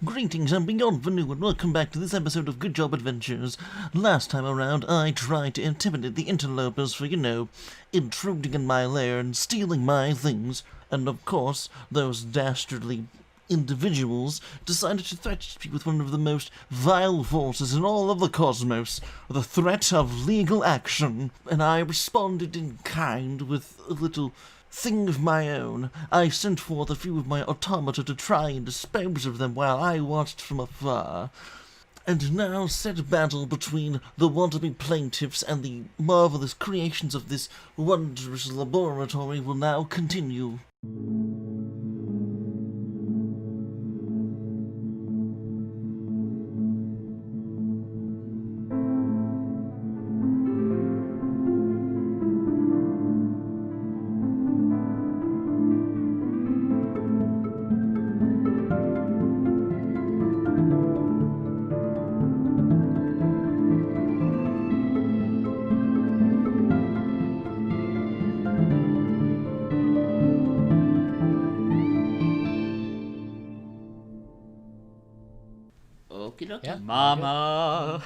Greetings and beyond for new and welcome back to this episode of Good Job Adventures. Last time around, I tried to intimidate the interlopers for, intruding in my lair and stealing my things. And of course, those dastardly individuals decided to threaten me with one of the most vile forces in all of the cosmos, the threat of legal action. And I responded in kind with a little thing of my own. I sent forth a few of my automata to try and dispose of them while I watched from afar. And now said battle between the wannabe plaintiffs and the marvelous creations of this wondrous laboratory will now continue. Yeah. Mama.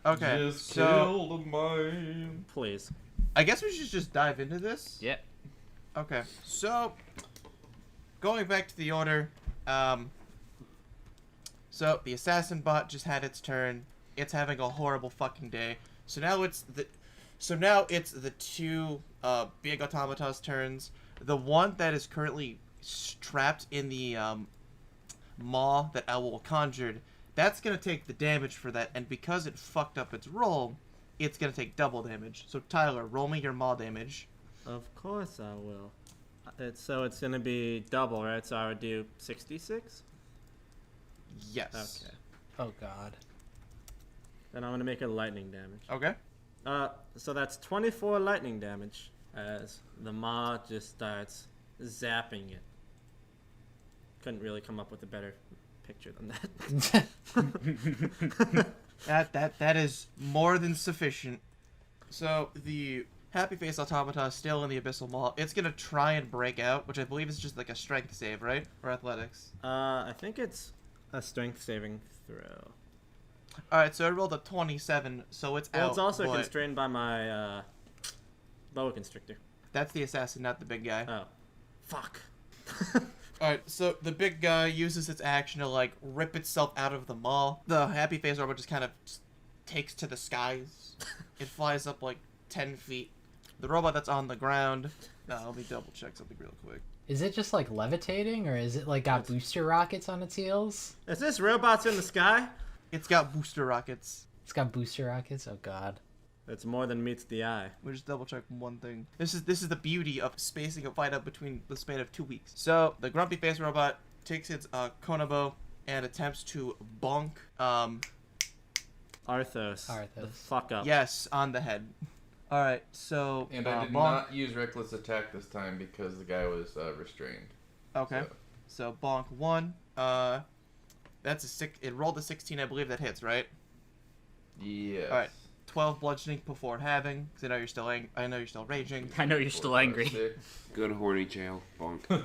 Okay, Just so killed a man. Please. I guess we should just dive into this. Yep. Okay, so going back to the order, so the assassin bot just had its turn. It's having a horrible fucking day. So now it's the two big automata's turns. The one that is currently trapped in the maw that Owl conjured, that's gonna take the damage for that, and because it fucked up its roll, it's gonna take double damage. So Tyler, roll me your maw damage. Of course I will. So it's gonna be double, right? So I would do 66? Yes. Okay. Oh god. Then I'm gonna make a lightning damage. Okay. So that's 24 lightning damage as the maw just starts zapping it. Couldn't really come up with a better picture than that. That is more than sufficient. So the Happy Face Automata is still in the Abyssal Maw. It's gonna try and break out, which I believe is just like a strength save, right? Or athletics. I think it's a strength saving throw. Alright, so I rolled a 27, so it's Well, out. it's also but constrained by my boa constrictor. That's the assassin, not the big guy. Oh. Fuck. Alright, so the big guy uses its action to, like, rip itself out of the maw. The Happy Face robot just kind of takes to the skies. It flies up, like, 10 feet. The robot that's on the ground... let me double check something real quick. Is it just like levitating, or is it like got booster rockets on its heels? Is this robots in the sky? It's got booster rockets. It's got booster rockets? Oh god. It's more than meets the eye. We just double check one thing. This is the beauty of spacing a fight up between the span of 2 weeks. So the grumpy face robot takes its Konobo and attempts to bonk Arthos. Arthos. The fuck up. yes on the head. All right, so And I did bonk. not use reckless attack this time because the guy was restrained. Okay, so bonk 1. That's a 6. It rolled a 16. I believe that hits, right? Yes. All right. 12 bludgeoning before halving, because I know you're still I know you're still raging. I know you're still angry. Good horny jail, bonk.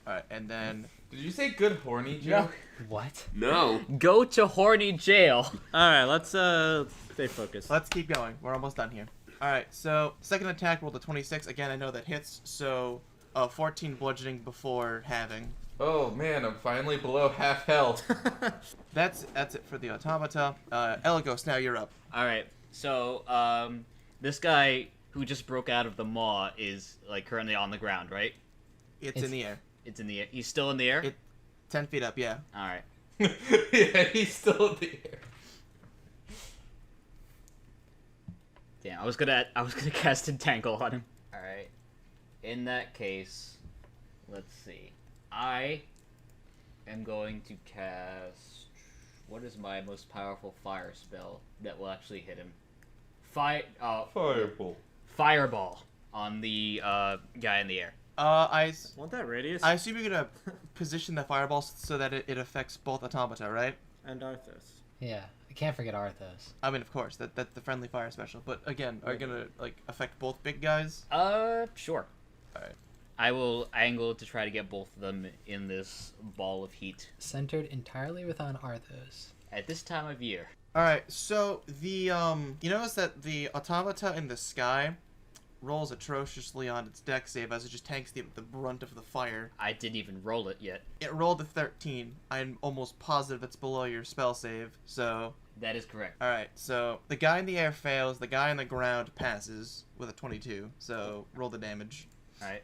Alright, and then... Did you say good horny joke? What? No. Go to horny jail. Alright, let's stay focused. Let's keep going. We're almost done here. Alright, so second attack rolled a 26. Again, I know that hits, so 14 bludgeoning before halving. Oh man, I'm finally below half health. That's it for the automata. Eligos, now you're up. Alright, so, this guy who just broke out of the maw is, like, currently on the ground, right? It's in the air. It's in the air. He's still in the air? 10 feet up, yeah. Alright. Yeah, he's still in the air. Damn, I was gonna cast Entangle on him. Alright. In that case, let's see. I am going to cast... What is my most powerful fire spell that will actually hit him? Fireball. Fireball on the guy in the air. Want that radius? I assume you're gonna position the fireball so that it affects both automata, right? And Arthos. Yeah. I can't forget Arthos. I mean, of course, that's the friendly fire special. But again, are you gonna, like, affect both big guys? Sure. Alright. I will angle to try to get both of them in this ball of heat Centered entirely within Arthos. at this time of year. Alright, so the, you notice that the automata in the sky rolls atrociously on its deck save as it just tanks the brunt of the fire. I didn't even roll it yet. It rolled a 13. I'm almost positive it's below your spell save, so... That is correct. Alright, so the guy in the air fails, the guy on the ground passes with a 22, so roll the damage. Alright.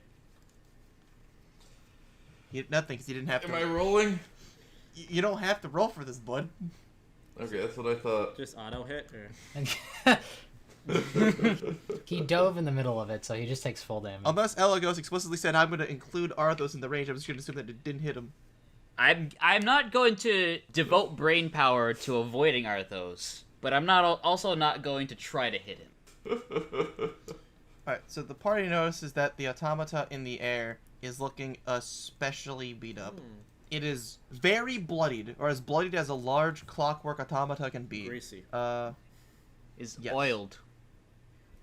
Nothing, because you didn't have to... Am I rolling? You don't have to roll for this, bud. Okay, that's what I thought. Just auto hit, or He dove in the middle of it, so he just takes full damage. Unless Elagos explicitly said, I'm going to include Arthos in the range, I'm just going to assume that it didn't hit him. I'm not going to devote brain power to avoiding Arthos, but I'm also not going to try to hit him. Alright, so the party notices that the automata in the air is looking especially beat up. It is very bloodied, or as bloodied as a large clockwork automata can be. greasy. Is Yes. oiled.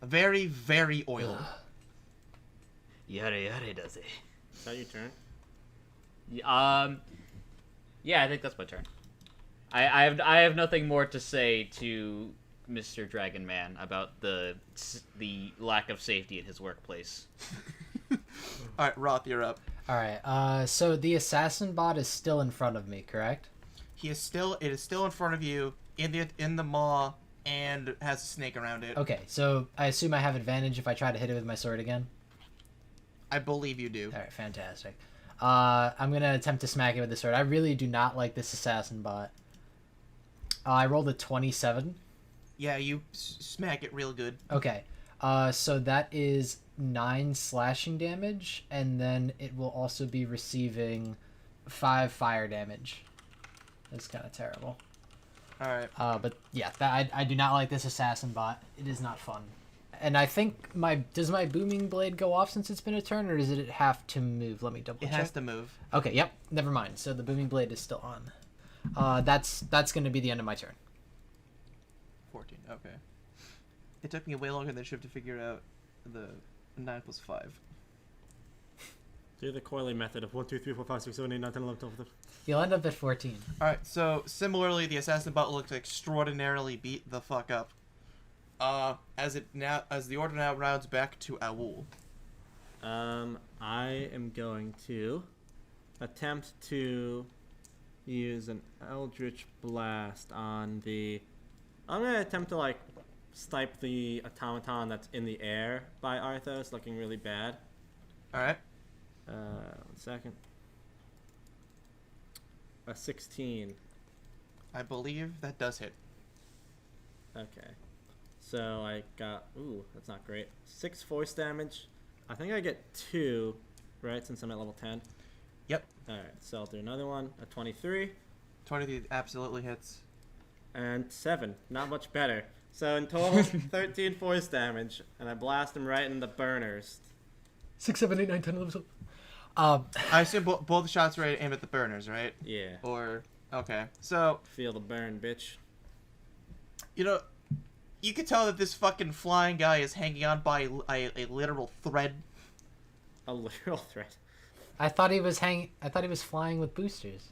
Very, very oiled. Yare yare does it. Is that your turn? Yeah, I think that's my turn. I have nothing more to say to Mr. Dragon Man about the lack of safety in his workplace. Alright, Roth, you're up. Alright, so the assassin bot is still in front of me, correct? It is still in front of you, in the maw, and has a snake around it. Okay, so I assume I have advantage if I try to hit it with my sword again? I believe you do. Alright, fantastic. I'm gonna attempt to smack it with the sword. I really do not like this assassin bot. I rolled a 27. Yeah, you smack it real good. Okay, so that is 9 slashing damage, and then it will also be receiving 5 fire damage. That's kind of terrible. Alright. But yeah, I do not like this assassin bot. It is not fun. And I think does my booming blade go off since it's been a turn, or does it have to move? Let me double It check. has to move. Okay, yep, never mind. So the booming blade is still on. That's going to be the end of my turn. 14, okay. It took me way longer than it should to figure out the 9 plus 5. Do the Coily method of 1, 2, 3, 4, 5, 6, 7, 8, 9, 10, 11, 12, 13. You'll end up at 14. Alright, so similarly, the assassin bot looks extraordinarily beat the fuck up. As the order now rounds back to Owl. I am going to attempt to use an Eldritch Blast on the... I'm going to attempt to, like, snipe the automaton that's in the air by Arthos, looking really bad. Alright. 1 second. A 16. I believe that does hit. Okay. So I got... Ooh, that's not great. 6 force damage. I think I get 2, right, since I'm at level 10? Yep. Alright, so I'll do another one. A 23. 23 absolutely hits. And 7. Not much better. So in total, 13 force damage. And I blast him right in the burners. 6, 7, 8, 9, 10, 11, 12. I assume both shots are aimed at the burners, right? Yeah. Or... Okay. So, Feel the burn, bitch. you know... You could tell that this fucking flying guy is hanging on by a literal thread. A literal threat. I thought he was flying with boosters.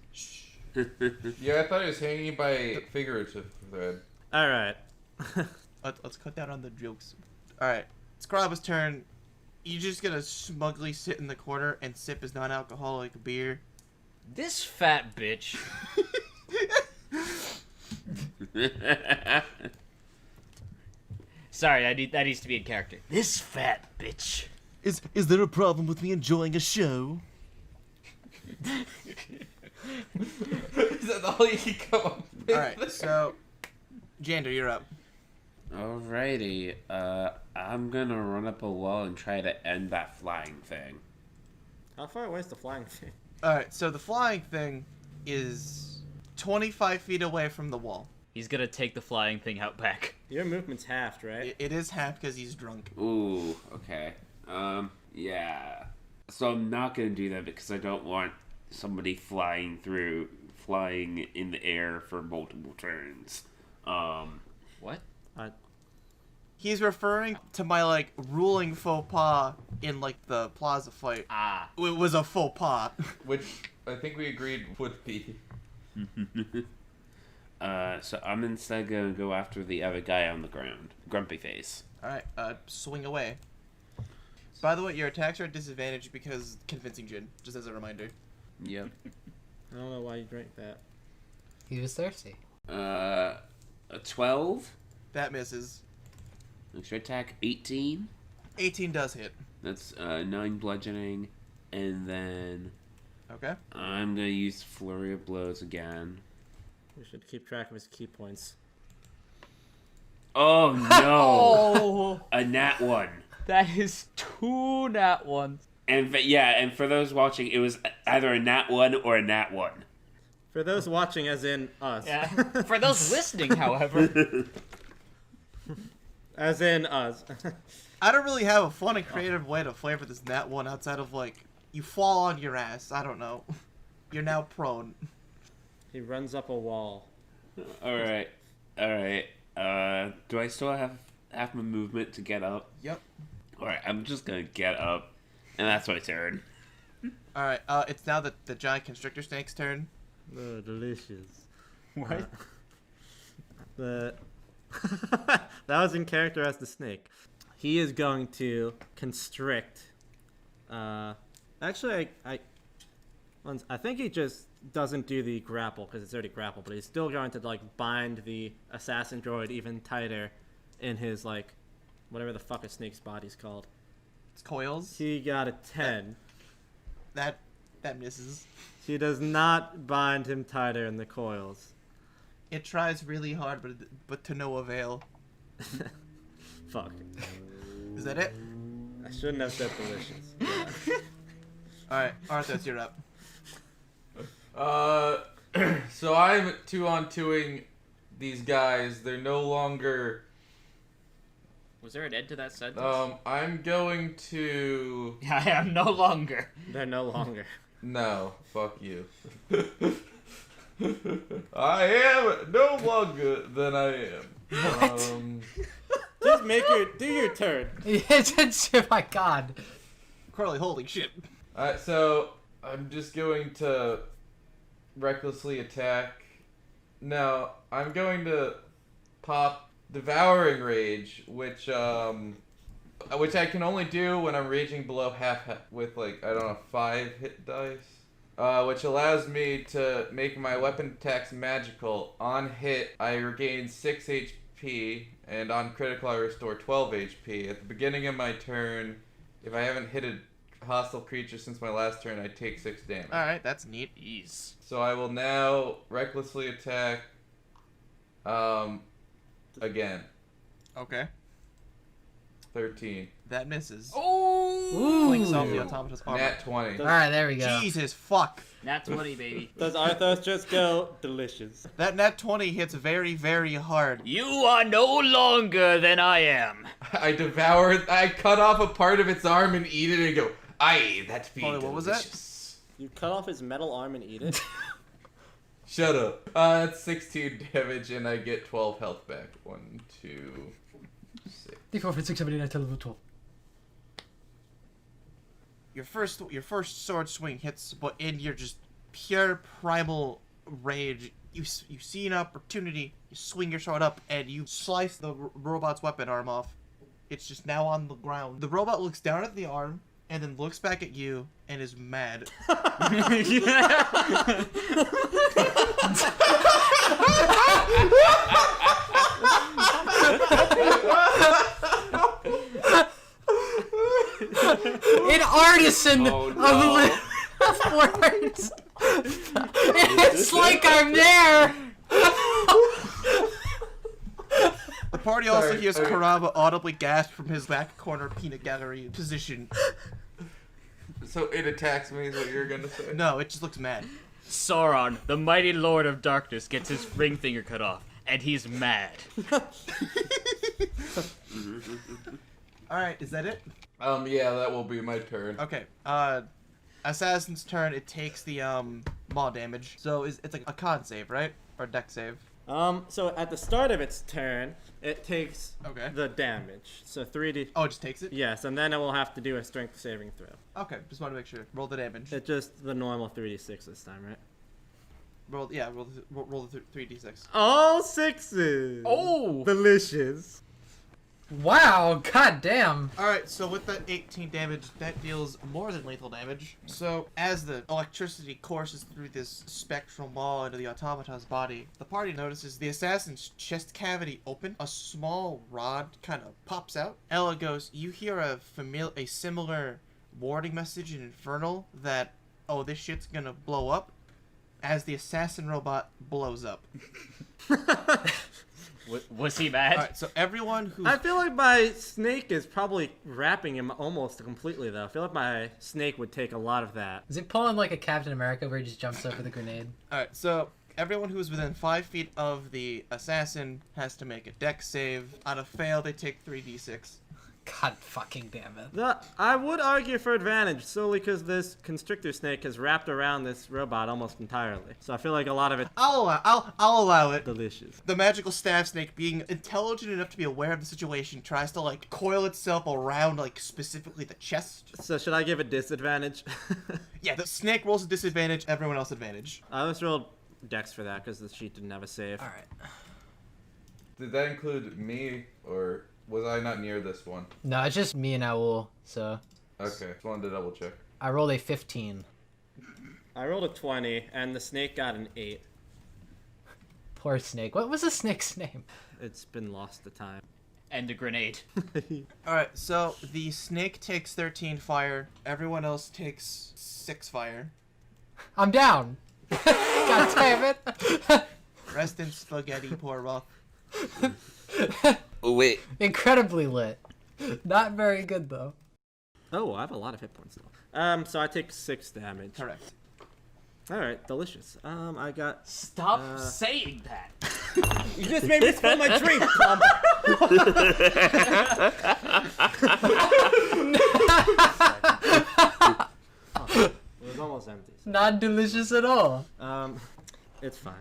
Yeah, I thought he was hanging by a figurative thread. Alright. Let's cut down on the jokes. Alright. It's Kraba's turn. You just gonna smugly sit in the corner and sip his non-alcoholic beer. This fat bitch. Sorry, that needs to be in character. This fat bitch. Is there a problem with me enjoying a show? Is that all you can come up with? Alright, so... Jander, you're up. Alrighty, I'm gonna run up a wall and try to end that flying thing. How far away is the flying thing? Alright, so the flying thing is 25 feet away from the wall. He's gonna take the flying thing out back. Your movement's halved, right? It is half because he's drunk. Ooh, okay. Yeah. So I'm not gonna do that because I don't want somebody flying in the air for multiple turns. What? He's referring to my, like, ruling faux pas in, like, the plaza fight. Ah. It was a faux pas. Which I think we agreed would be. So I'm instead gonna go after the other guy on the ground. Grumpy face. Alright, swing away. By the way, your attacks are at disadvantage because convincing Jin, just as a reminder. Yep. I don't know why you drank that. He was thirsty. A 12. That misses. Extra attack 18. 18 does hit. That's 9 bludgeoning, and then Okay. I'm gonna use flurry of blows again. We should keep track of his key points. Oh no! Oh, A nat 1. that is 2 nat ones. And and for those watching, it was either a nat 1 or a nat 1. For those watching, as in us. Yeah. For those listening, however. As in us. I don't really have a fun and creative way to flavor this nat one outside of, like, you fall on your ass. I don't know. You're now prone. He runs up a wall. Alright. Do I still have half my movement to get up? Yep. Alright, I'm just gonna get up. And that's my turn. Alright, it's now the giant constrictor snake's turn. Oh, delicious. What? That was in character as the snake. He is going to constrict. Actually, I think he just doesn't do the grapple because it's already grappled, but he's still going to like bind the assassin droid even tighter in his like whatever the fuck a snake's body's called. It's coils. He got a 10. That misses. She does not bind him tighter in the coils. It tries really hard, but to no avail. Fuck. Is that it? I shouldn't have said delicious. Yeah. Alright, Arthas, you're up. So I'm 2-on-2ing these guys. They're no longer. Was there an end to that sentence? I'm going to. I am no longer. They're no longer. No, fuck you. I am no longer than I am. Just do your turn. Oh my god. Carly, holy shit. Alright, so I'm just going to recklessly attack. No, I'm going to pop Devouring Rage, which I can only do when I'm raging below half with like, I don't know, 5 hit dice. Which allows me to make my weapon attacks magical. On hit, I regain 6 HP, and on critical, I restore 12 HP. At the beginning of my turn, if I haven't hit a hostile creature since my last turn, I take 6 damage. Alright, that's neat. Ease. So I will now recklessly attack, again. Okay. 13. That misses. Oh! Flings off the automaton's armor. Nat 20. Alright, there we go. Jesus, fuck. Nat 20, baby. Does Arthos just go delicious? That nat 20 hits very, very hard. You are no longer than I am. I devour it. I cut off a part of its arm and eat it and go, aye, that be Hold on, what was that? delicious. You cut off his metal arm and eat it? Shut up. That's 16 damage and I get 12 health back. 1, 2, 6. D4 for 6, 7, 8, 9, 10, 11, 12. Your first sword swing hits, but in your just pure primal rage, you see an opportunity, you swing your sword up, and you slice the robot's weapon arm off. It's just now on the ground. The robot looks down at the arm, and then looks back at you, and is mad. An artisan Oh, no. of words. It's like I'm there. The party also Sorry, hears okay. Karama audibly gasp from his back corner peanut gallery position. So it attacks me is what you're gonna say? No, it just looks mad. Sauron, the mighty lord of darkness, gets his ring finger cut off, and he's mad. Alright, is that it? Yeah, that will be my turn. Okay, Assassin's turn, it takes the, maw damage. So it's like a con save, right? Or deck save. So at the start of its turn, it takes Okay. the damage. So 3d. Oh, it just takes it? Yes, and then it will have to do a strength saving throw. Okay, just want to make sure. Roll the damage. It's just the normal 3d6 this time, right? Roll the 3d6. All sixes. Oh! Delicious. Wow, god damn. Alright, so with that 18 damage, that deals more than lethal damage. So, as the electricity courses through this spectral maw into the automata's body, the party notices the assassin's chest cavity open. A small rod kind of pops out. Ella goes, you hear a similar warning message in Infernal that, oh, this shit's gonna blow up, as the assassin robot blows up. Was he mad? Alright, so everyone who... I feel like my snake is probably wrapping him almost completely, though. I feel like my snake would take a lot of that. Is it pulling like a Captain America where he just jumps over the grenade? Alright, so everyone who is within 5 feet of the assassin has to make a dex save. On a fail, they take 3d6. God fucking damn it. I would argue for advantage, solely because this constrictor snake has wrapped around this robot almost entirely. So I feel like a lot of it I'll allow it. delicious. The magical staff snake, being intelligent enough to be aware of the situation, tries to like coil itself around like specifically the chest. So should I give it disadvantage? Yeah, the snake rolls a disadvantage, everyone else advantage. I just rolled dex for that because the sheet didn't have a save. Alright. Did that include me, or was I not near this one? No, it's just me and Owl, so. Okay, just wanted to double check. I rolled a 15. I rolled a 20, and the snake got an 8. Poor snake. What was the snake's name? It's been lost to time. And a grenade. Alright, so the snake takes 13 fire, everyone else takes 6 fire. I'm down. God damn it. Rest in spaghetti, poor Roth. Oh, wait. Incredibly lit. Not very good though. Oh, I have a lot of hit points still. So I take 6 damage. Correct. Alright, delicious. I got... Stop saying that. You just made me spill my drink, Plum! It was almost empty. Not delicious at all. It's fine.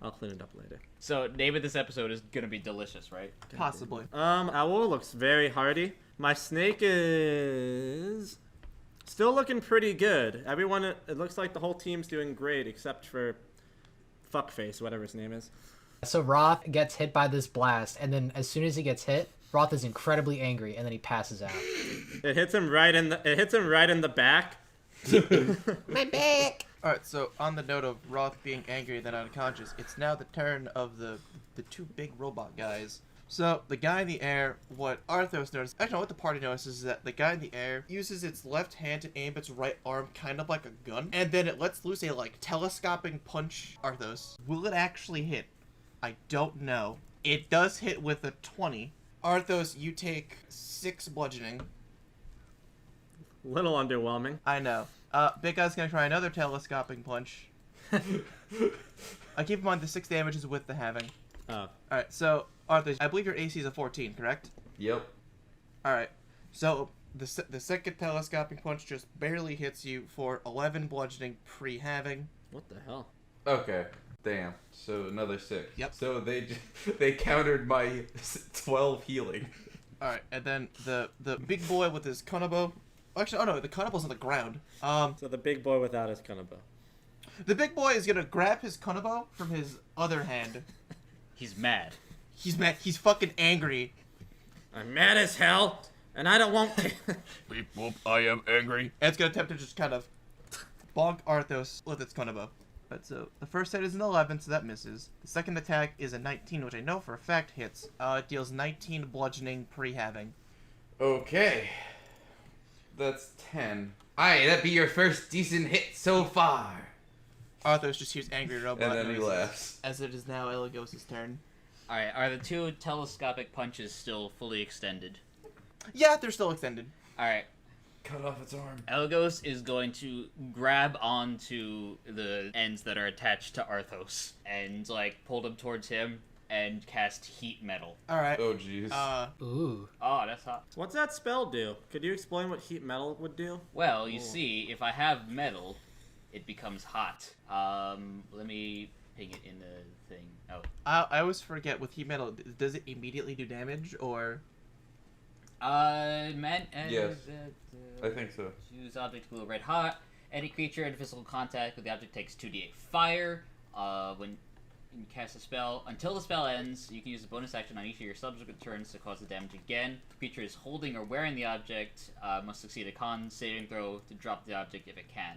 I'll clean it up later. So, name of this episode is gonna be delicious, right? Possibly. Owl looks very hardy. My snake is still looking pretty good. Everyone, it looks like the whole team's doing great except for Fuckface, whatever his name is. So Roth gets hit by this blast, and then as soon as he gets hit, Roth is incredibly angry, and then he passes out. It hits him right in the back. My back! Alright, so on the note of Roth being angry and then unconscious, it's now the turn of the two big robot guys. So, the guy in the air, what Arthos noticed, actually what the party notices is that the guy in the air uses its left hand to aim its right arm kind of like a gun, and then it lets loose a, like, telescoping punch Arthos. Will it actually hit? I don't know. It does hit with a 20. Arthos, you take 6 bludgeoning. Little underwhelming. I know. Big Guy's gonna try another telescoping punch. Keep in mind the 6 damage is with the halving. Oh. Alright, so, Arthur, I believe your AC is a 14, correct? Yep. Alright, so the second telescoping punch just barely hits you for 11 bludgeoning pre-halving. What the hell? Okay. Damn. So another 6. Yep. So they countered my 12 healing. Alright, and then the big boy with his kanabo. Actually, oh no, the kanabo's on the ground. So the big boy without his kanabo. The big boy is gonna grab his kanabo from his other hand. He's mad. He's mad. He's fucking angry. I'm mad as hell, and I don't want to. Beep boop, I am angry. And it's gonna attempt to just kind of bonk Arthos with its kanabo. But so the first hit is an 11, so that misses. The second attack is a 19, which I know for a fact hits. It deals 19 bludgeoning pre-halving. Okay. That's 10. Aye, that be your first decent hit so far. Arthos just hears angry robot And then he noises, laughs. as it is now Elagos' turn. Alright, are the 2 telescopic punches still fully extended? Yeah, they're still extended. Alright, Cut off its arm. Elgos is going to grab onto the ends that are attached to Arthos and, like, pull them towards him and cast Heat Metal. Alright. Oh, jeez. Ooh. Oh, that's hot. What's that spell do? Could you explain what heat metal would do? Well, you see, if I have metal, it becomes hot. Let me typing it in the thing. Oh. I always forget with heat metal. Does it immediately do damage or? Yes. I think so. Use object glue red hot. Any creature in physical contact with the object takes 2d8 fire. When you cast a spell, until the spell ends, you can use a bonus action on each of your subsequent turns to cause the damage again. If the creature is holding or wearing the object, must succeed a con saving throw to drop the object if it can.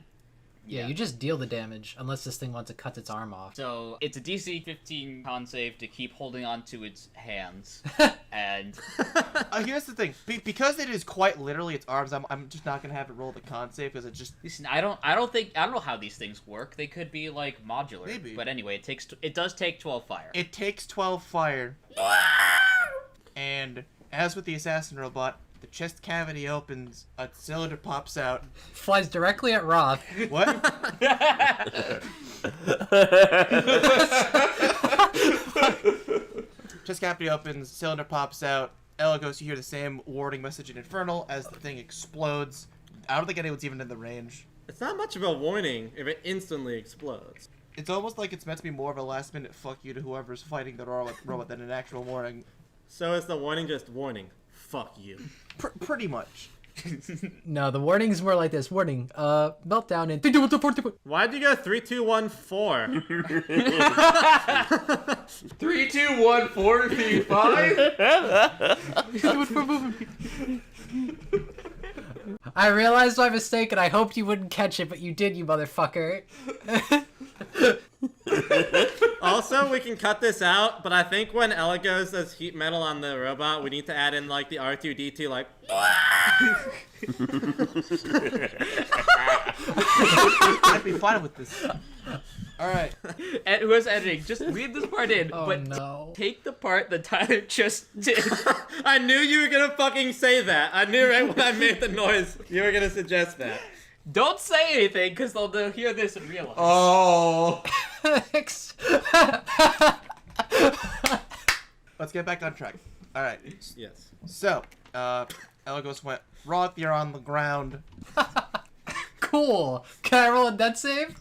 Yeah, you just deal the damage unless this thing wants to cut its arm off. So it's a DC 15 con save to keep holding on to its hands, and Here's the thing, because it is quite literally its arms. I'm just not gonna have it roll the con save because it just. listen, I don't know how these things work. They could be like modular. Maybe. But anyway, it does take 12 fire. It takes 12 fire. And as with the assassin robot, the chest cavity opens, a cylinder pops out. Flies directly at Wroth. What? Chest cavity opens, cylinder pops out. Ella goes, you hear the same warning message in Infernal as the thing explodes. I don't think anyone's even in the range. It's not much of a warning if it instantly explodes. It's almost like it's meant to be more of a last minute fuck you to whoever's fighting the robot than an actual warning. So is the warning just warning? Fuck you. Pretty much. No, the warning's more like this. Warning, meltdown in 3, 2, 1, 2, 4, 2, 1. Why'd you go 3, 2, 1, 4? 3, 2, 1, 4, 3, 5. I realized my mistake and I hoped you wouldn't catch it, but you did, you motherfucker. Also, we can cut this out, but I think when Ella goes says heat metal on the robot, we need to add in like the R2-D2 like. I'd be fine with this. Alright. And who's editing? Just leave this part in, Oh, but no. take the part that Tyler just did. I knew you were gonna fucking say that. I knew right when I made the noise you were gonna suggest that. Don't say anything, because they'll hear this and realize. Oh. Let's get back on track. Alright. Yes. So, Elagos went, Wroth, you're on the ground. Cool. Can I roll a death save?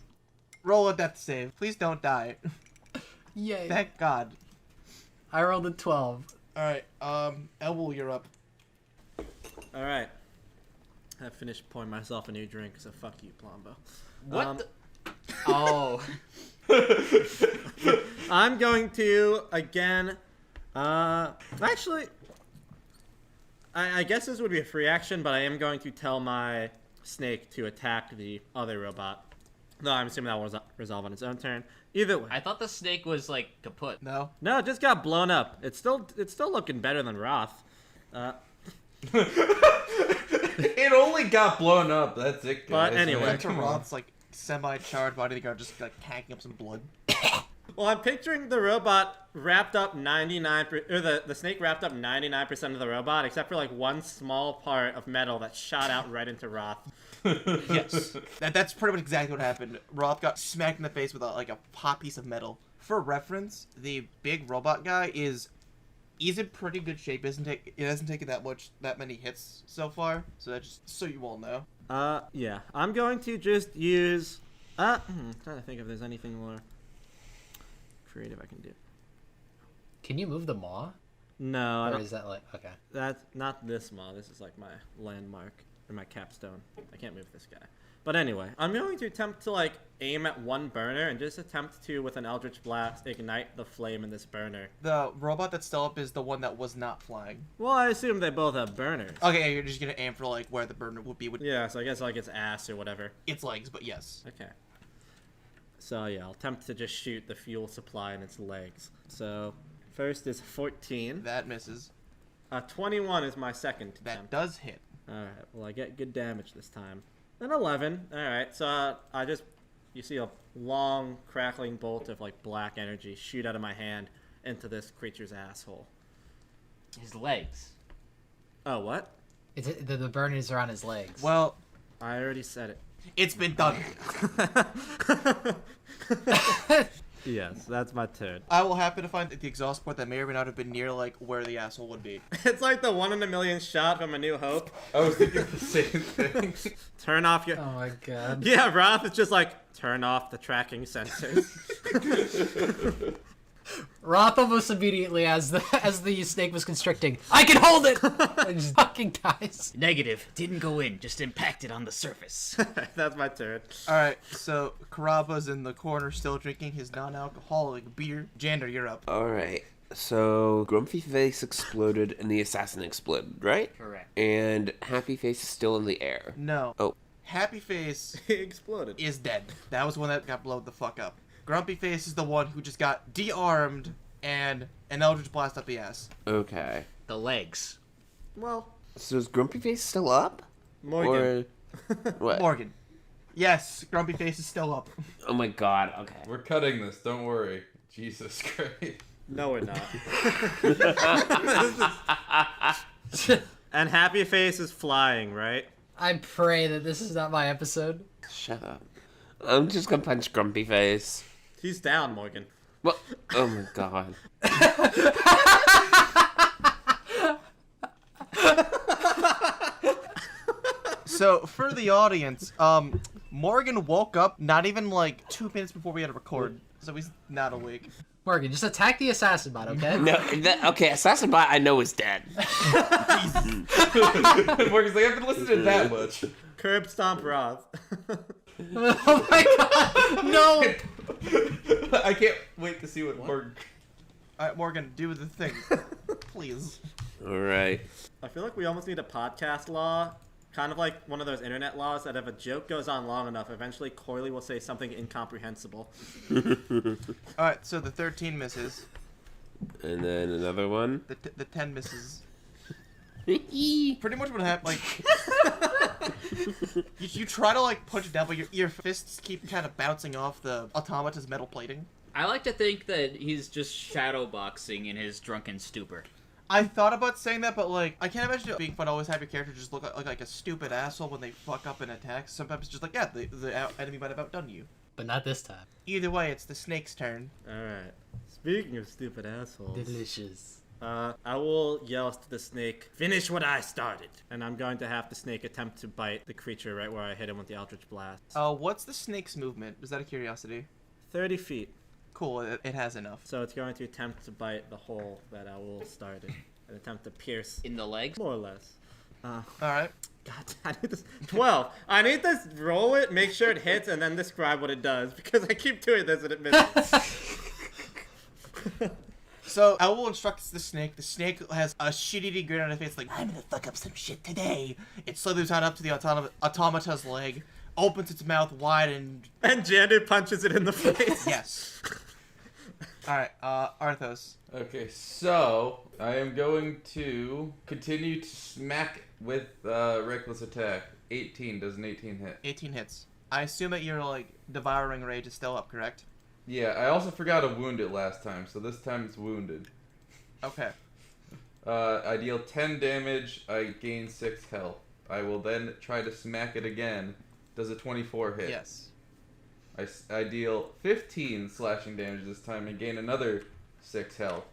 Roll a death save. Please don't die. Yay. Thank God. I rolled a 12. Alright, Elwool, you're up. Alright. I finished pouring myself a new drink, so fuck you, Plombo. What the? Oh. I'm going to, again, actually, I guess this would be a free action, but I am going to tell my snake to attack the other robot. No, I'm assuming that will resolve on its own turn. Either way. I thought the snake was, like, kaput. No? No, it just got blown up. It's still looking better than Wroth. It only got blown up. That's it, guys. But anyway. man. To Come on. Wroth's, like, semi-charred body, the guard just, like, hacking up some blood. Well, I'm picturing the robot wrapped up 99%, or the snake wrapped up 99% of the robot, except for, like, one small part of metal that shot out right into Wroth. Yes. That's pretty much exactly what happened. Wroth got smacked in the face with, a hot piece of metal. For reference, the big robot guy he's in pretty good shape. It hasn't taken that many hits so far. So that's just so you all know. Yeah. I'm going to just use, trying to think if there's anything more creative I can do. Can you move the maw? No, I Or don't. is that like, okay. That's not this maw. This is like my landmark or my capstone. I can't move this guy. But anyway, I'm going to attempt to like aim at one burner and just attempt to, with an Eldritch Blast, ignite the flame in this burner. The robot that's still up is the one that was not flying. Well, I assume they both have burners. Okay, yeah, you're just gonna aim for like where the burner would be with Yeah, so I guess like its ass or whatever. its legs, but yes. Okay. So yeah, I'll attempt to just shoot the fuel supply in its legs. So first is 14. That misses. 21 is my second That attempt. does hit. Alright, well I get good damage this time. Then 11. Alright, so you see a long crackling bolt of like black energy shoot out of my hand into this creature's asshole. His legs. Oh, what? The burners are on his legs. Well, I already said it. it's been done. Yes, that's my turn. I will happen to find the exhaust port that may or may not have been near, like, where the asshole would be. It's like the 1 in a million shot from A New Hope. I was thinking the same thing. Turn off your... Oh my god. Yeah, Wroth is just like, turn off the tracking sensors. Wroth almost immediately, as the snake was constricting, I can hold it! And just fucking dies. Negative. Didn't go in. Just impacted on the surface. That's my turn. Alright, so Karaba's in the corner still drinking his non-alcoholic beer. Jander, you're up. Alright, so Grumpy Face exploded and the assassin exploded, right? Correct. And Happy Face is still in the air. No. Oh. Happy Face He exploded. is dead. That was one that got blowed the fuck up. Grumpy Face is the one who just got de-armed and an Eldritch Blast up the ass. Okay. The legs. Well, So is Grumpy Face still up? Morgan. Or what? Morgan. Yes, Grumpy Face is still up. Oh my god, okay. We're cutting this, don't worry. Jesus Christ. No, we're not. And Happy Face is flying, right? I pray that this is not my episode. Shut up. I'm just gonna punch Grumpy Face. He's down, Morgan. What? Oh my god. So, for the audience, Morgan woke up not even like 2 minutes before we had to record, so he's not awake. Morgan, just attack the assassin bot, okay? No, okay, Assassin Bot I know is dead. Morgan's like, I haven't listened to it that much. Curb stomp Wroth. Oh my god, no! I can't wait to see what Morgan... Alright, Morgan, do the thing. Please. Alright. I feel like we almost need a podcast law. Kind of like one of those internet laws that if a joke goes on long enough, eventually Coily will say something incomprehensible. Alright, so the 13 misses. And then another one. The 10 misses. Pretty much what happened, like... you try to, like, punch it down, but your fists keep kind of bouncing off the automata's metal plating. I like to think that he's just shadowboxing in his drunken stupor. I thought about saying that, but, like, I can't imagine it being fun to always have your character just look like a stupid asshole when they fuck up an attack. Sometimes it's just like, yeah, the enemy might have outdone you. But not this time. Either way, it's the snake's turn. Alright. Speaking of stupid assholes. Delicious. I will yell to the snake, finish what I started. And I'm going to have the snake attempt to bite the creature right where I hit him with the Eldritch Blast. What's the snake's movement? Is that a curiosity? 30 feet. Cool, it has enough. So it's going to attempt to bite the hole that Owl started. And attempt to pierce, In the legs? more or less. Alright. God, I need this. 12. I need to roll it, make sure it hits, and then describe what it does. Because I keep doing this and it misses. So, Owl instructs the snake. The snake has a shitty grin on its face, like, I'm gonna fuck up some shit today. It slithers on up to the automata's leg, opens its mouth wide, and... And Jander punches it in the face. Yes. Alright, Arthos. Okay, so I am going to continue to smack with reckless attack. 18. Does an 18 hit? 18 hits. I assume that your, like, devouring rage is still up, correct? Yeah, I also forgot to wound it last time, so this time it's wounded. Okay. I deal 10 damage, I gain 6 health. I will then try to smack it again. Does a 24 hit? Yes. I deal 15 slashing damage this time and gain another 6 health.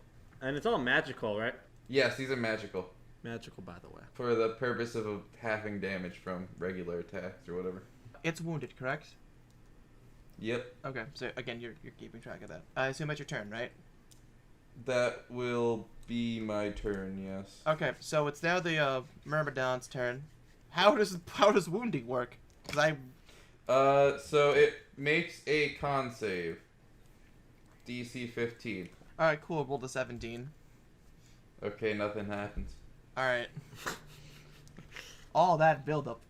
And it's all magical, right? Yes, these are magical. Magical, by the way. For the purpose of halving damage from regular attacks or whatever. It's wounded, correct? Yep. Okay, so again, you're keeping track of that. I assume it's your turn, right? That will be my turn, yes. Okay, so it's now the Myrmidon's turn. How does wounding work? 'Cause So it makes a con save. DC 15. Alright, cool, rolled a 17. Okay, nothing happens. Alright. All that buildup.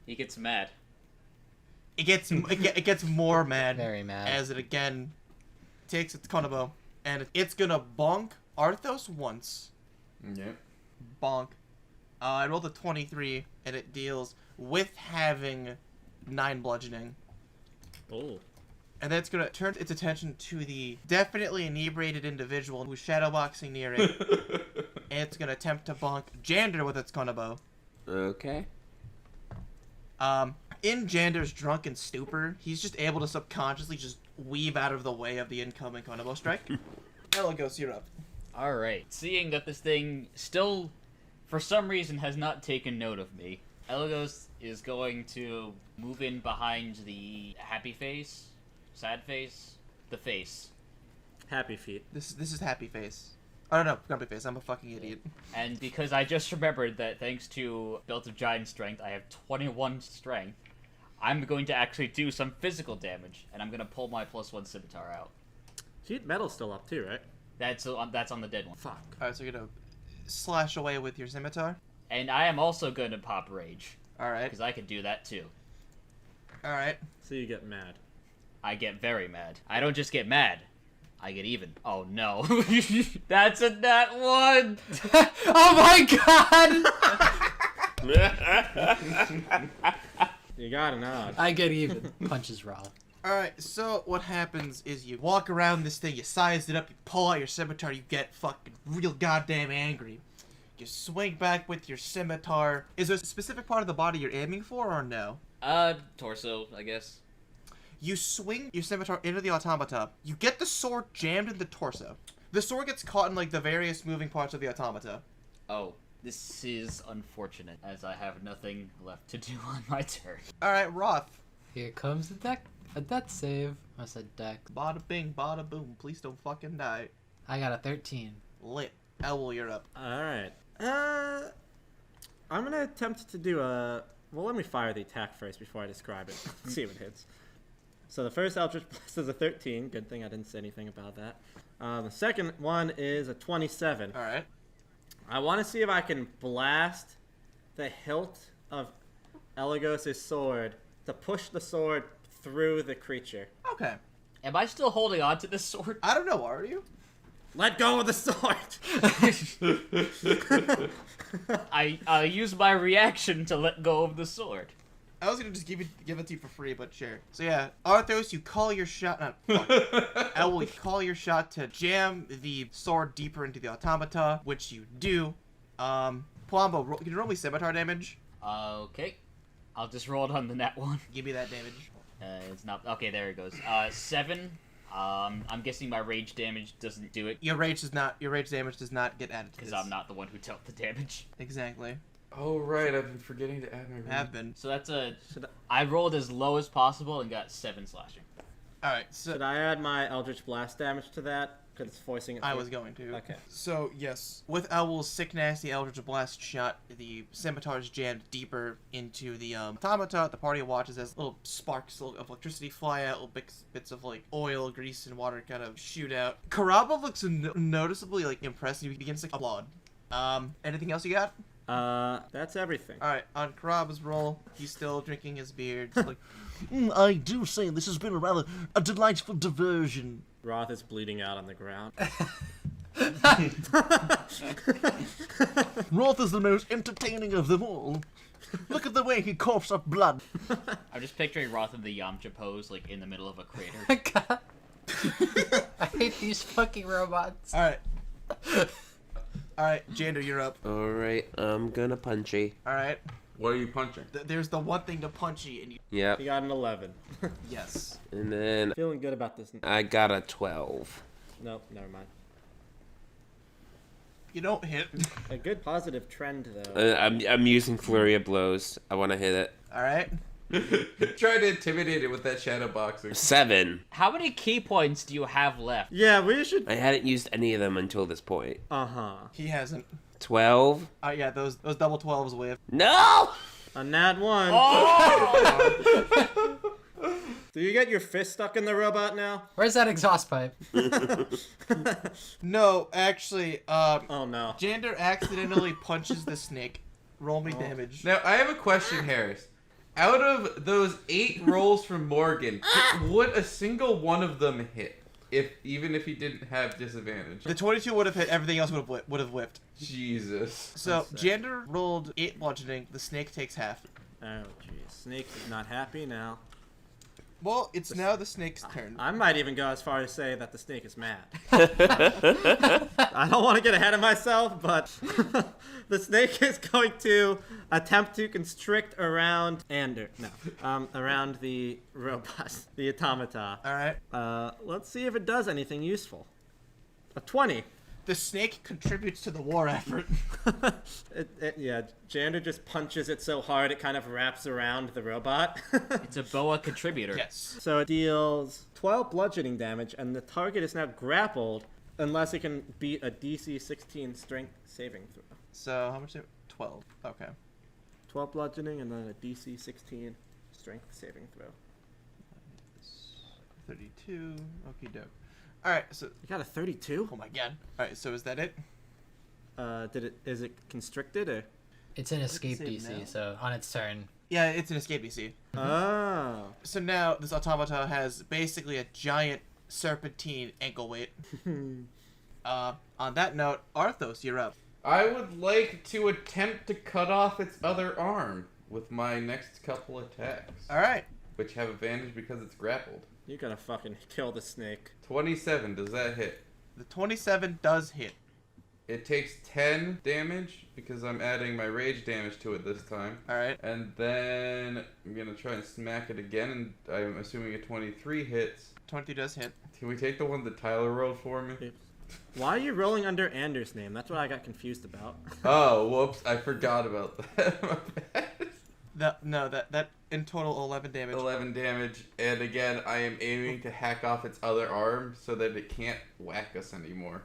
He gets mad. It gets more mad. Very mad. As it again takes its konobo, and it's gonna bonk Arthos once. Yep. Bonk. I rolled a 23, and it deals with having 9 bludgeoning. Oh. And then it's gonna turn its attention to the definitely inebriated individual who's shadowboxing near it. And it's gonna attempt to bonk Jander with its konobo. Okay. In Jander's drunken stupor, he's just able to subconsciously just weave out of the way of the incoming Konobo strike. Elagos, you're up. Alright, seeing that this thing still, for some reason, has not taken note of me, Elagos is going to move in behind the happy face, sad face, the face. Happy feet. This is Happy Face. Oh no, Grumpy Face. I'm a fucking idiot. And because I just remembered that thanks to Belt of Giant Strength, I have 21 strength, I'm going to actually do some physical damage, and I'm going to pull my +1 scimitar out. Sheet metal's still up too, right? That's on the dead one. Fuck. Alright, so you're gonna slash away with your scimitar. And I am also going to pop rage, Alright. because I could do that too. Alright. So you get mad. I get very mad. I don't just get mad. I get even. Oh no. That's a nat 1! Oh my god! You got an odd. I get even. Punches Roth. Alright, so what happens is you walk around this thing, you size it up, you pull out your scimitar, you get fucking real goddamn angry. You swing back with your scimitar. Is there a specific part of the body you're aiming for, or no? Torso, I guess. You swing your scimitar into the automata. You get the sword jammed in the torso. The sword gets caught in, like, the various moving parts of the automata. Oh, this is unfortunate, as I have nothing left to do on my turn. Alright, Roth. Here comes a death save. I said deck. Bada bing, bada boom. Please don't fucking die. I got a 13. Lit. Elwell, you're up. Alright. I'm gonna attempt to do a... Well, let me fire the attack first before I describe it. See if it hits. So the first Eldritch Blast is a 13. Good thing I didn't say anything about that. The second one is a 27. Alright. I want to see if I can blast the hilt of Elagos' sword to push the sword through the creature. Okay. Am I still holding on to this sword? I don't know, are you? Let go of the sword! I use my reaction to let go of the sword. I was gonna just give it to you for free, but sure. So yeah, Arthos, you call your shot. Elwell, you call your shot to jam the sword deeper into the automata, which you do. Palumbo, can you roll me scimitar damage? Okay. I'll just roll it on the nat 1. Give me that damage. It's not... Okay, there it goes. 7. I'm guessing my rage damage doesn't do it, Your rage damage does not get added to because this. I'm not the one who dealt the damage. Exactly. Oh right, I've been forgetting to add my rage. Have been. So that's a... I rolled as low as possible and got 7 slashing. Alright, so Should I add my Eldritch Blast damage to that? Because it's forcing it I through? was going to. Okay. So, yes. With Elwell's sick, nasty Eldritch Blast shot, the scimitar is jammed deeper into the automata. The party watches as little sparks of electricity fly out, little bits of, like, oil, grease, and water kind of shoot out. Karaba looks noticeably, like, impressed, and he begins to applaud. Anything else you got? That's everything. Alright, on Karaba's roll, he's still drinking his beer, just like, I do say this has been a delightful diversion. Roth is bleeding out on the ground. Wroth is the most entertaining of them all. Look at the way he coughs up blood. I'm just picturing Roth in the Yamcha pose, like, in the middle of a crater. God. I hate these fucking robots. alright. Alright, Jander, you're up. Alright, I'm gonna punchy. Alright. What are you punching? There's the one thing to punchy, and you... Yep. You got an 11. Yes. And then Feeling good about this. I got a 12. Nope, never mind. You don't hit. A good positive trend, though. I'm using Flurry of Blows. I want to hit it. Alright. Try to intimidate it with that shadow boxer. 7. How many key points do you have left? Yeah, we should... I hadn't used any of them until this point. Uh-huh. He hasn't. 12. Yeah, those double 12s whiff. No! A nat 1. Oh! Do you get your fist stuck in the robot now? Where's that exhaust pipe? No, actually, Oh, no. Jander accidentally punches the snake. Roll me damage. Now, I have a question, Harris. Out of those 8 rolls from Morgan, would a single one of them hit? Even if he didn't have disadvantage? The 22 would have hit, everything else would have whipped. Jesus. So, Jander rolled 8 bludgeoning, the snake takes half. Oh, jeez. Snake is not happy now. Well, it's now the snake's turn. I might even go as far as say that the snake is mad. I don't want to get ahead of myself, but the snake is going to attempt to constrict around around the robot, the automata. All right. Let's see if it does anything useful. A 20. The snake contributes to the war effort. Yeah, Jander just punches it so hard it kind of wraps around the robot. It's a boa contributor. Yes. So it deals 12 bludgeoning damage, and the target is now grappled unless it can beat a DC 16 strength saving throw. So how much? 12. Okay. 12 bludgeoning and then a DC 16 strength saving throw. 32. Okie doke. All right. So. You got a 32? Oh my god. All right. So is that it? Is it constricted or? It's an escape save DC, now. so on its turn. Yeah, it's an escape DC. Oh. So now this automata has basically a giant serpentine ankle weight. On that note, Arthos, you're up. I would like to attempt to cut off its other arm with my next couple attacks, All right. which have advantage because it's grappled. You gotta fucking kill the snake. 27, does that hit? The 27 does hit. It takes 10 damage because I'm adding my rage damage to it this time. All right. And then I'm going to try and smack it again, and I'm assuming a 23 hits. 23 does hit. Can we take the one that Tyler rolled for me? Why are you rolling under Anders' name? That's what I got confused about. Oh, whoops. I forgot about that. My bad. That in total 11 damage. 11 damage. And again, I am aiming to hack off its other arm so that it can't whack us anymore.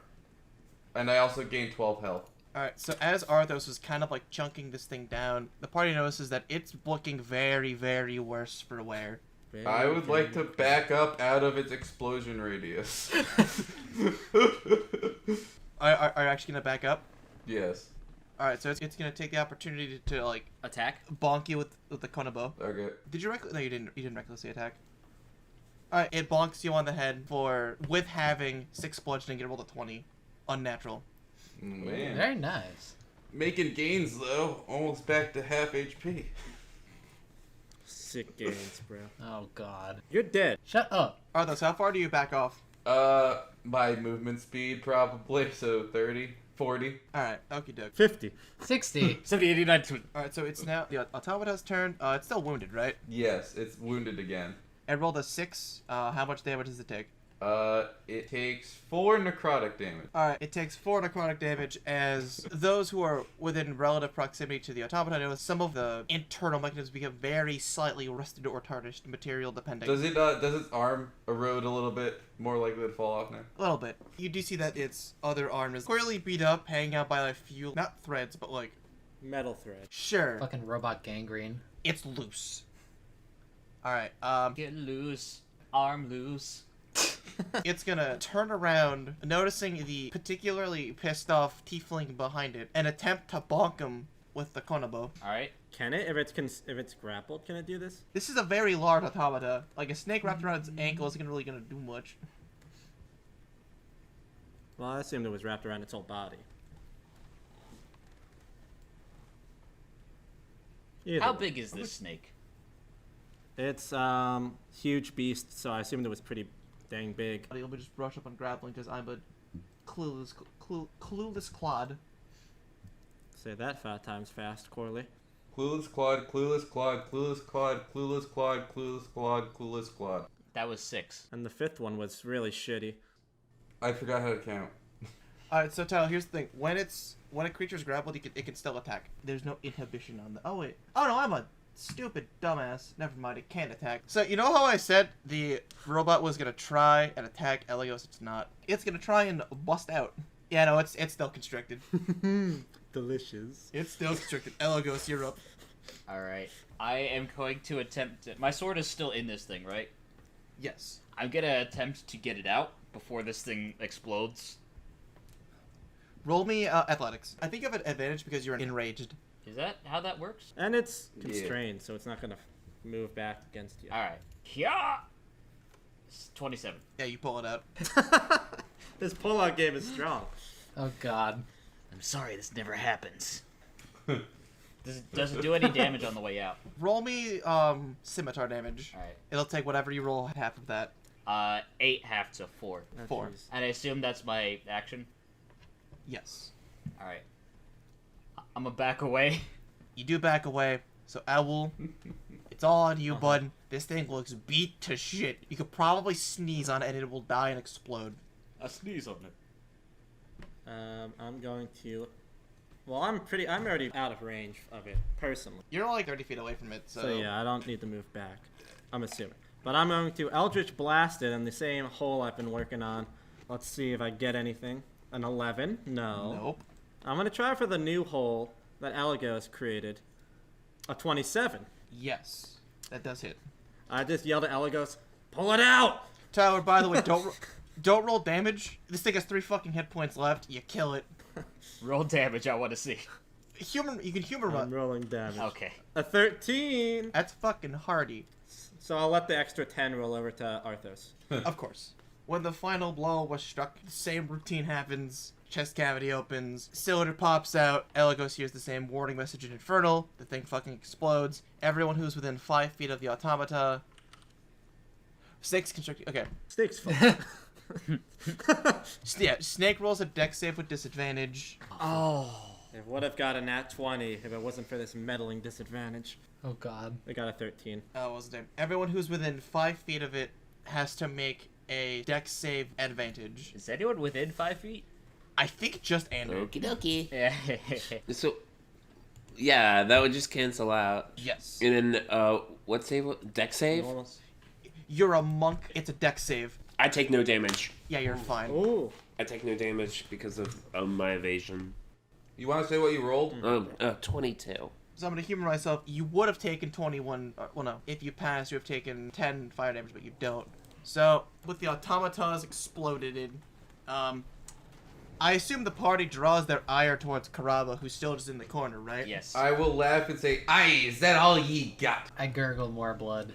And I also gain 12 health. All right. So as Arthos is kind of like chunking this thing down, the party notices that it's looking very, very worse for wear. I would like to back up out of its explosion radius. Are you actually gonna back up? Yes. All right. So it's gonna take the opportunity to like Attack. bonk you with the konobo. Okay. Did you No, you didn't. You didn't recklessly attack. All right. It bonks you on the head with having 6 bludgeoning. Get rolled a 20. Unnatural. Man. Very nice. Making gains, though. Almost back to half HP. Sick gains, bro. Oh god. You're dead. Shut up. Arthos, how far do you back off? My movement speed, probably. So 30, 40. All right. Okie doke. 50. 60. 70, 89, All right. So it's now the automata's turn. It's still wounded, right? Yes, it's wounded again. It rolled a 6. How much damage does it take? It takes 4 necrotic damage. Alright, it takes 4 necrotic damage as those who are within relative proximity to the automata notice some of the internal mechanisms become very slightly rusted or tarnished, material depending. Does its arm erode a little bit? More likely to fall off now? A little bit. You do see that its other arm is clearly beat up, hanging out by a few, not threads, but like, Metal thread. sure, Fucking robot gangrene. it's loose. Alright, Get loose. Arm loose. it's gonna turn around, noticing the particularly pissed off tiefling behind it, and attempt to bonk him with the konobo. Alright. Can it? If it's grappled, can it do this? This is a very large automata. Like, a snake wrapped around its ankle isn't really gonna do much. Well, I assumed it was wrapped around its whole body. Either How way. big is this snake? It's huge beast, so I assumed it was pretty dang big. Let me just brush up on grappling because I'm a clueless clod. Say that 5 times fast, Corley. Clueless Claude, Clueless Claude, Clueless Claude, Clueless Claude, Clueless Claude, Clueless Claude. That was 6. And the 5th one was really shitty. I forgot how to count. Alright, so Tyler, here's the thing. When a creature's grappled, it can still attack. There's no inhibition on the. Oh wait. Oh no, I'm a stupid dumbass. Never mind, it can't attack. So you know how I said the robot was gonna try and attack Elios? It's not. It's gonna try and bust out. Yeah, no, it's still constricted. Delicious. It's still constricted. Elagos, you're up. Alright. I am going to attempt to... My sword is still in this thing, right? Yes. I'm gonna attempt to get it out before this thing explodes. Roll me athletics. I think you have an advantage because you're enraged. Is that how that works? And it's constrained, so it's not gonna move back against you. Alright. Yeah! It's 27. Yeah, you pull it out. This pull-out game is strong. Oh god. I'm sorry this never happens. Does it do any damage on the way out? Roll me scimitar damage. All right. It'll take whatever you roll half of that. 8 half to 4. Oh, 4. jeez. And I assume that's my action. Yes. All right. I'm gonna back away. You do back away. So Owl, it's all on you, bud. This thing looks beat to shit. You could probably sneeze on it and it will die and explode. I sneeze on it. I'm going to. Well, I'm already out of range of it personally. You're only 30 feet away from it, so. So yeah, I don't need to move back. I'm assuming. But I'm going to Eldritch Blast it in the same hole I've been working on. Let's see if I get anything. An 11? No. Nope. I'm going to try for the new hole that Elagos created. A 27. Yes, that does hit. I just yelled at Elagos, pull it out! Tyler, by the way, don't roll damage. This thing has 3 fucking hit points left. You kill it. Roll damage. I want to see. You can humor I'm run. rolling damage. Okay. A 13! That's fucking hardy. So I'll let the extra 10 roll over to Arthos. Of course. When the final blow was struck, the same routine happens. Chest cavity opens, cylinder pops out, Elagos hears the same warning message in Infernal, the thing fucking explodes. Everyone who's within 5 feet of the automata. 6 constricting. Okay. Snake's fun. Yeah, Snake rolls a dex save with disadvantage. Oh. It would have got a nat 20 if it wasn't for this meddling disadvantage. Oh god. It got a 13. Oh, wasn't it? Everyone who's within 5 feet of it has to make a dex save advantage. Is anyone within 5 feet? I think just Andrew. Okie dokie. Yeah. So, yeah, that would just cancel out. Yes. And then, what save? Deck save? Almost. You're a monk. It's a dex save. I take no damage. Yeah, you're fine. Ooh. I take no damage because of my evasion. You want to say what you rolled? 22. So I'm gonna humor myself. You would have taken 21. Well, no. If you pass, you have taken 10 fire damage, but you don't. So with the automatas exploded in, I assume the party draws their ire towards Karaba, who's still just in the corner, right? Yes. I will laugh and say, "Aye, is that all ye got?" I gurgle more blood.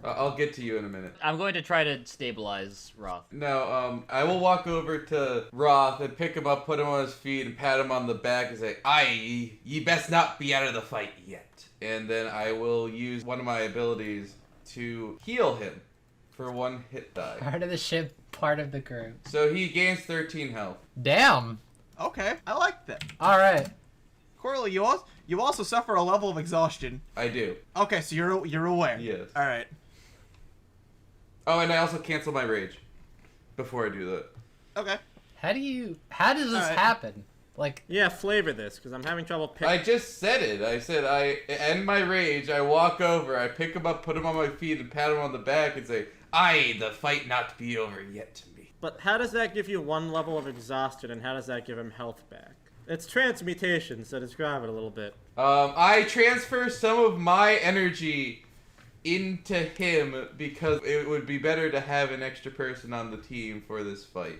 I'll get to you in a minute. I'm going to try to stabilize Wroth. No, I will walk over to Wroth and pick him up, put him on his feet, and pat him on the back and say, "Aye, ye best not be out of the fight yet." And then I will use one of my abilities to heal him for 1 hit die. Part of the ship, part of the crew. So he gains 13 health. Damn. Okay, I like that. All right. Corley, you also suffer a level of exhaustion. I do. Okay, so you're aware. Yes. All right. Oh, and I also cancel my rage before I do that. Okay. How does this Alright. happen? Like, Yeah, flavor this, because I'm having trouble picking. I just said it. I said I end my rage. I walk over. I pick him up, put him on my feet, and pat him on the back and say, "Aye, the fight not be over yet to me." But how does that give you 1 level of exhaustion, and how does that give him health back? It's transmutation, so describe it a little bit. I transfer some of my energy into him because it would be better to have an extra person on the team for this fight.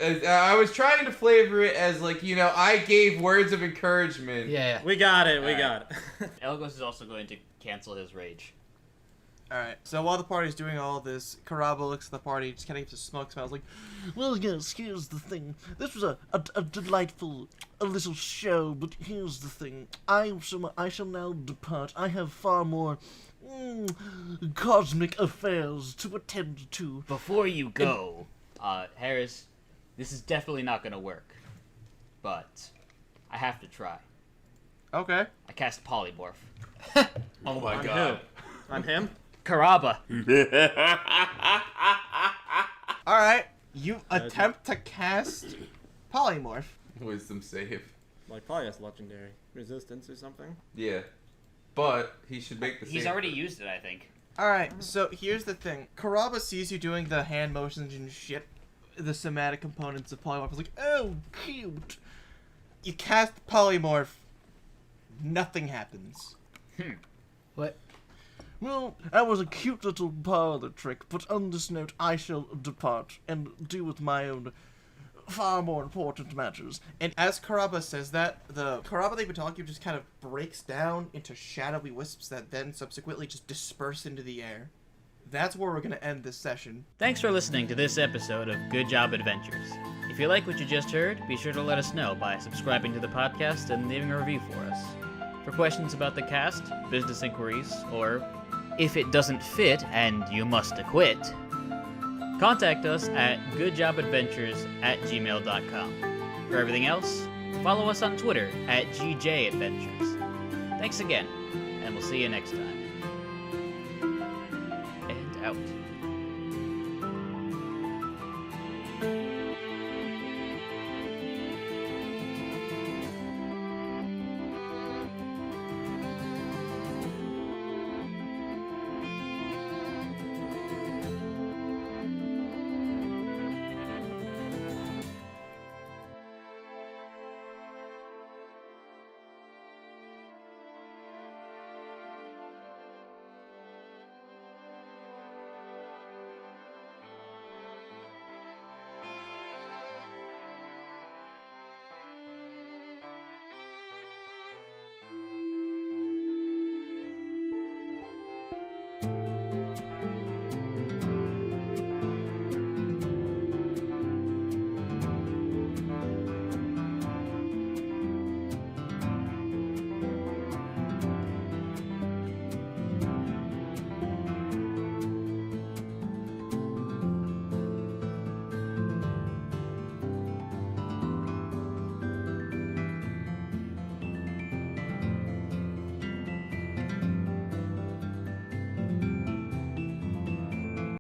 I was trying to flavor it as like, I gave words of encouragement. yeah. We got it, we got it. Elagos is also going to cancel his rage. All right. So while the party's doing all this, Karaba looks at the party, just kind of gives a smoke smells like, Well, yes, here's the thing. This was a delightful little show, but here's the thing. I shall now depart. I have far more cosmic affairs to attend to. Before you go, Harris, this is definitely not going to work. But I have to try. okay. I cast Polymorph. Oh my On god. who? On him? Karaba. All right. You attempt to cast polymorph. Wisdom save. Like, probably has legendary resistance or something. Yeah. But he should make the save. He's already used it, I think. All right. So here's the thing. Karaba sees you doing the hand motions and shit, the somatic components of polymorph. Is like, oh, cute. You cast polymorph. Nothing happens. What? Well, that was a cute little parlor trick, but on this note, I shall depart and deal with my own far more important matters. And as Karaba says that, the Karaba they've been talking to just kind of breaks down into shadowy wisps that then subsequently just disperse into the air. That's where we're going to end this session. Thanks for listening to this episode of Good Job Adventures. If If you like what you just heard, be sure to let us know by subscribing to the podcast and leaving a review for us. For questions about the cast, business inquiries, or if it doesn't fit and you must acquit, contact us at goodjobadventures@gmail.com. For everything else, follow us on Twitter at JJ Adventures. Thanks again, and we'll see you next time.